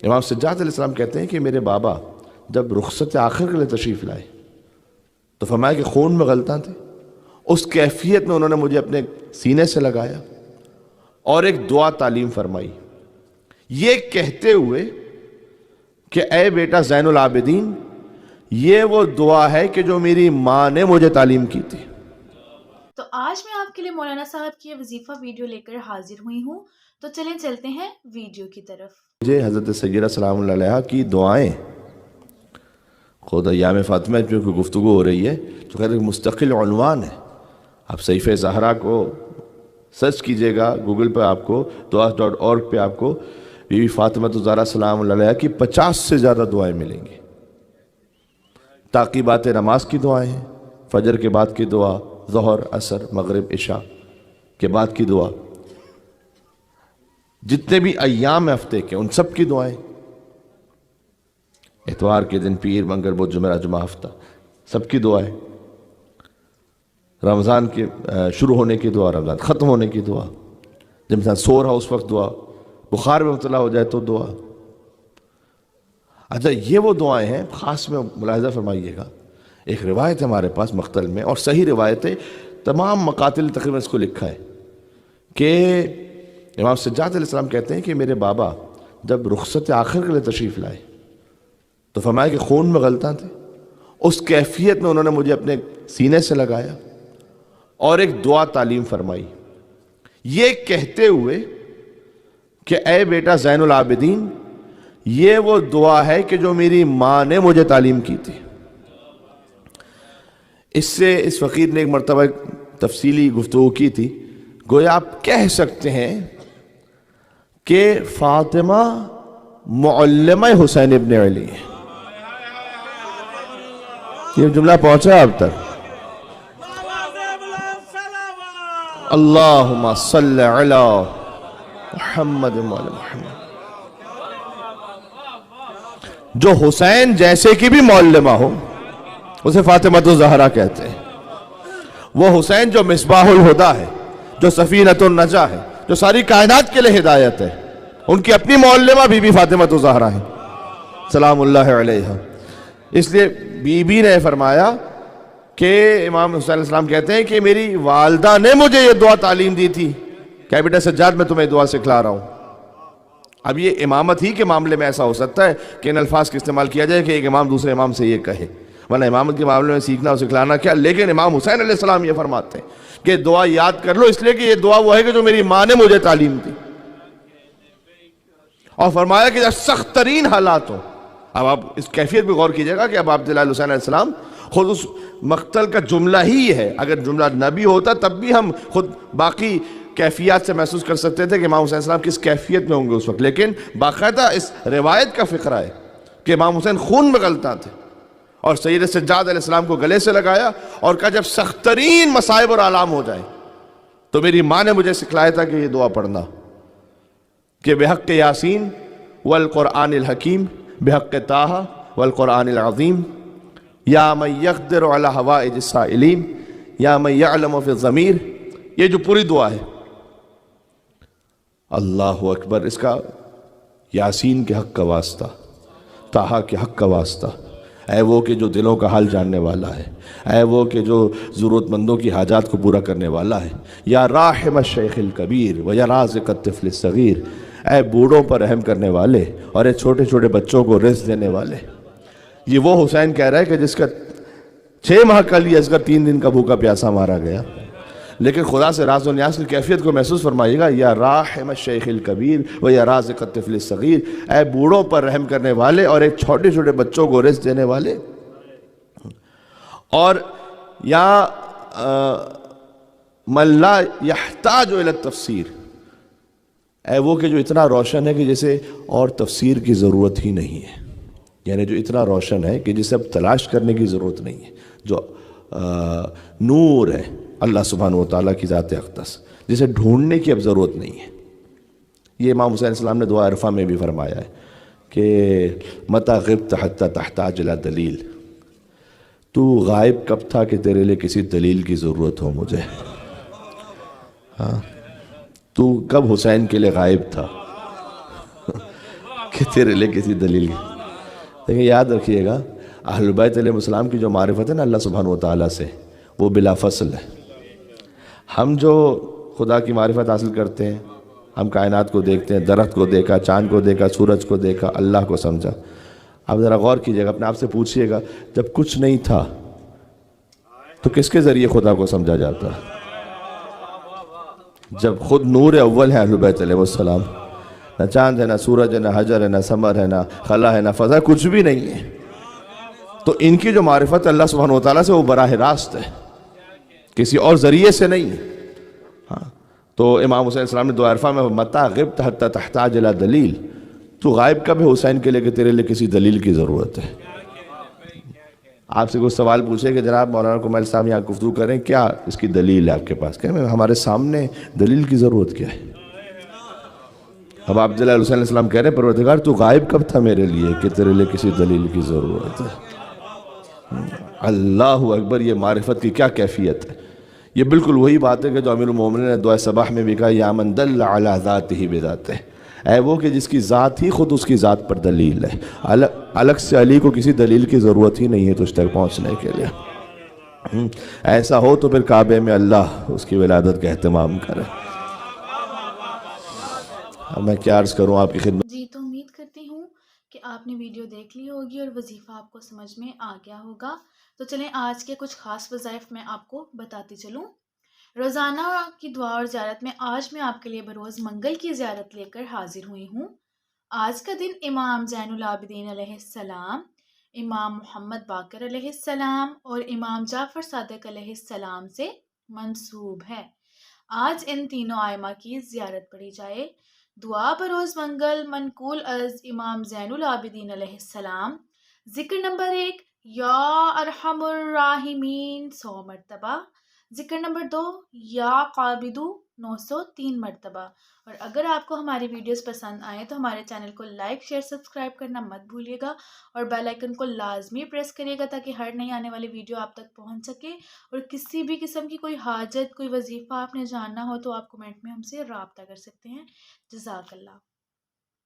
امام سجاد علیہ السلام کہتے ہیں کہ میرے بابا جب رخصت آخر کے لیے تشریف لائے تو فرمایا کہ خون میں غلطاں تھے، اس کیفیت میں انہوں نے مجھے اپنے سینے سے لگایا اور ایک دعا تعلیم فرمائی، یہ کہتے ہوئے کہ اے بیٹا زین العابدین، یہ وہ دعا ہے کہ جو میری ماں نے مجھے تعلیم کی تھی۔ تو آج میں آپ کے لیے مولانا صاحب کی وظیفہ ویڈیو لے کر حاضر ہوئی ہوں، تو چلیں چلتے ہیں ویڈیو کی طرف۔ مجھے حضرت سیدہ سلام اللہ علیہ کی دعائیں، خود ایام فاطمہ جو کوئی گفتگو ہو رہی ہے تو خیر ایک مستقل عنوان ہے، آپ صحیفہ زہرا کو سرچ کیجئے گا گوگل پہ، آپ کو دعا.org پہ آپ کو بی بی فاطمہ الزہرا سلام اللہ علیہ کی 50 سے زیادہ دعائیں ملیں گی۔ تعقیبات نماز کی دعائیں ہیں، فجر کے بعد کی دعا، ظہر، عصر، مغرب، عشاء کے بعد کی دعا، جتنے بھی ایام ہفتے کے ان سب کی دعائیں، اتوار کے دن، پیر، منگل، بدھ، جمعرات، جمعہ، ہفتہ، سب کی دعائیں، رمضان کے شروع ہونے کی دعا، رمضان ختم ہونے کی دعا، جب انسان سو رہا اس وقت دعا، بخار میں مبتلا ہو جائے تو دعا۔ اچھا، یہ وہ دعائیں ہیں، خاص میں ملاحظہ فرمائیے گا، ایک روایت ہے ہمارے پاس مقتل میں، اور صحیح روایت ہے، تمام مقاتل تقریباً اس کو لکھا ہے کہ امام سجاد علیہ السلام کہتے ہیں کہ میرے بابا جب رخصت آخر کے لیے تشریف لائے تو فرمایا کہ خون میں غلطاں تھے، اس کیفیت میں انہوں نے مجھے اپنے سینے سے لگایا اور ایک دعا تعلیم فرمائی، یہ کہتے ہوئے کہ اے بیٹا زین العابدین، یہ وہ دعا ہے کہ جو میری ماں نے مجھے تعلیم کی تھی۔ اس سے اس فقیر نے ایک مرتبہ تفصیلی گفتگو کی تھی، گویا آپ کہہ سکتے ہیں کہ فاطمہ معلمہ حسین ابن علی ہے۔ یہ جملہ پہنچا اب تک؟ اللہم صلی علی محمد وعلی محمد۔ جو حسین جیسے کی بھی معلمہ ہو اسے فاطمہ الزہرا کہتے ہیں۔ وہ حسین جو مصباح الہدیٰ ہے، جو سفینۃ النجاہ ہے، جو ساری کائنات کے لیے ہدایت ہے، ان کی اپنی معلمہ بی بی فاطمہ الزہرا ہے سلام اللہ علیہا۔ اس لیے بی بی نے فرمایا کہ امام حسین علیہ السلام کہتے ہیں کہ میری والدہ نے مجھے یہ دعا تعلیم دی تھی کہ بیٹا سجاد میں تمہیں دعا سکھلا رہا ہوں۔ اب یہ امامت ہی کے معاملے میں ایسا ہو سکتا ہے کہ ان الفاظ کا استعمال کیا جائے کہ ایک امام دوسرے امام سے یہ کہے، ورنہ امامت کے معاملے میں سیکھنا اور سکھلانا کیا، لیکن امام حسین علیہ السلام یہ فرماتے ہیں کہ دعا یاد کر لو، اس لیے کہ یہ دعا وہ ہے کہ جو میری ماں نے مجھے تعلیم دی، اور فرمایا کہ جب سخت ترین حالات ہوں۔ اب آپ اس کیفیت پہ غور کیجئے گا کہ اب عبداللہ حسین علیہ السلام خود اس مقتل کا جملہ ہی ہے، اگر جملہ نبی ہوتا تب بھی ہم خود باقی کیفیات سے محسوس کر سکتے تھے کہ امام حسین السلام کس کیفیت میں ہوں گے اس وقت، لیکن باقاعدہ اس روایت کا فقرہ ہے کہ امام حسین خون میں غلطاں تھے، اور سید سجاد علیہ السلام کو گلے سے لگایا اور کہا جب سخت ترین مصائب اور آلام ہو جائیں تو میری ماں نے مجھے سکھلایا تھا کہ یہ دعا پڑھنا کہ بحق یاسین والقرآن الحکیم، بحق طٰہٰ والقرآن العظیم، یا من یقدر علی حوائج السائلین، یا من یعلم فی الضمیر۔ یہ جو پوری دعا ہے، اللہ اکبر، اس کا یاسین کے حق کا واسطہ، طٰہٰ کے حق کا واسطہ، اے وہ کہ جو دلوں کا حال جاننے والا ہے، اے وہ کہ جو ضرورت مندوں کی حاجات کو پورا کرنے والا ہے، یا راحم الشیخ الکبیر و یا رازق الطفل الصغیر، اے بوڑھوں پر رحم کرنے والے اور اے چھوٹے چھوٹے بچوں کو رزق دینے والے۔ یہ وہ حسین کہہ رہا ہے کہ جس کا 6 ماہ کا لیے اصغر 3 دن کا بھوکا پیاسا مارا گیا، لیکن خدا سے راز و نیاز کی کیفیت کو محسوس فرمائیے گا، یا راحم الشیخ الکبیر و یا رازق الطفل الصغیر، اے بوڑھوں پر رحم کرنے والے اور ایک چھوٹے چھوٹے بچوں کو رزق دینے والے، اور یا من لا یحتاج الی التفسیر، اے وہ کہ جو اتنا روشن ہے کہ جسے اور تفسیر کی ضرورت ہی نہیں ہے، یعنی جو اتنا روشن ہے کہ جسے اب تلاش کرنے کی ضرورت نہیں ہے، جو نور ہے اللہ سبحانہ وتعالیٰ کی ذات اقدس، جسے ڈھونڈنے کی اب ضرورت نہیں ہے۔ یہ امام حسین السلام نے دعا عرفہ میں بھی فرمایا ہے کہ متی غبت حتی تحتاج الی دلیل، تو غائب کب تھا کہ تیرے لیے کسی دلیل کی ضرورت ہو مجھے، تو کب حسین کے لیے غائب تھا؟ کہ تیرے لیے کسی دلیل کی. لیکن یاد رکھیے گا اہل بیت علیہ السلام کی جو معرفت ہے نا اللہ سبحانہ و تعالیٰ سے وہ بلا فصل ہے. ہم جو خدا کی معرفت حاصل کرتے ہیں ہم کائنات کو دیکھتے ہیں, درخت کو دیکھا, چاند کو دیکھا, سورج کو دیکھا, اللہ کو سمجھا. آپ ذرا غور کیجئے گا, اپنے آپ سے پوچھئے گا جب کچھ نہیں تھا تو کس کے ذریعے خدا کو سمجھا جاتا؟ جب خود نور اول ہے اہل بیت علیہ السلام, نہ چاند ہے, نہ سورج ہے, نہ حجر ہے, نہ ثمر ہے, نہ خلا ہے, نہ فضا, کچھ بھی نہیں ہے. تو ان کی جو معرفت اللہ سبحانہ و تعالیٰ سے وہ براہ راست ہے, کسی اور ذریعے سے نہیں ہے. ہاں تو امام حسین السلام نے دعا عرفہ میں متا غبت حتی تحتاج الی دلیل, تو غائب کب ہے حسین کے لیے کہ تیرے لیے کسی دلیل کی ضرورت ہے. آپ سے کوئی سوال پوچھے کہ جناب مولانا کمال صاحب یہاں گفتگو کریں, کیا اس کی دلیل ہے آپ کے پاس؟ کہ ہمارے سامنے دلیل کی ضرورت کیا ہے؟ اب عبداللہ حسین علیہ السلام کہہ رہے ہیں پروردگار تو غائب کب تھا میرے لیے کہ تیرے لیے کسی دلیل کی ضرورت ہے. اللہ اکبر, یہ معرفت کی کیا کیفیت ہے. یہ بالکل وہی بات ہے کہ جو امیر المومنین نے دعا صباح میں بھی کہا, یا من دل علی ذاتہ بذاتہ, اے وہ کہ جس کی ذات ہی خود اس کی ذات پر دلیل ہے. الگ سے علی کو کسی دلیل کی ضرورت ہی نہیں ہے تجھ تک پہنچنے کے لیے. ایسا ہو تو پھر کعبے میں اللہ اس کی ولادت کا اہتمام کرے. اب میں کیا عرض کروں آپ کی خدمت. جی تو امید کرتی ہوں کہ آپ نے ویڈیو دیکھ لی ہوگی اور وظیفہ آپ کو سمجھ میں آ گیا ہوگا. تو چلیں آج کے کچھ خاص وظائف میں آپ کو بتاتی چلوں. روزانہ کی دعا اور زیارت میں آج میں آپ کے لیے بروز منگل کی زیارت لے کر حاضر ہوئی ہوں. آج کا دن امام زین العابدین علیہ السلام, امام محمد باقر علیہ السلام اور امام جعفر صادق علیہ السلام سے منسوب ہے. آج ان تینوں ائمہ کی زیارت پڑھی جائے. دعا بروز منگل منقول از امام زین العابدین علیہ السلام. ذکر نمبر 1 یا ارحم الراحمین 100 مرتبہ. ذکر نمبر 2 یا قابدو 903 مرتبہ. اور اگر آپ کو ہماری ویڈیوز پسند آئیں تو ہمارے چینل کو لائک شیئر سبسکرائب کرنا مت بھولیے گا اور بیل آئیکن کو لازمی پریس کریے گا تاکہ ہر نئی آنے والی ویڈیو آپ تک پہنچ سکے. اور کسی بھی قسم کی کوئی حاجت, کوئی وظیفہ آپ نے جاننا ہو تو آپ کمنٹ میں ہم سے رابطہ کر سکتے ہیں. جزاک اللہ.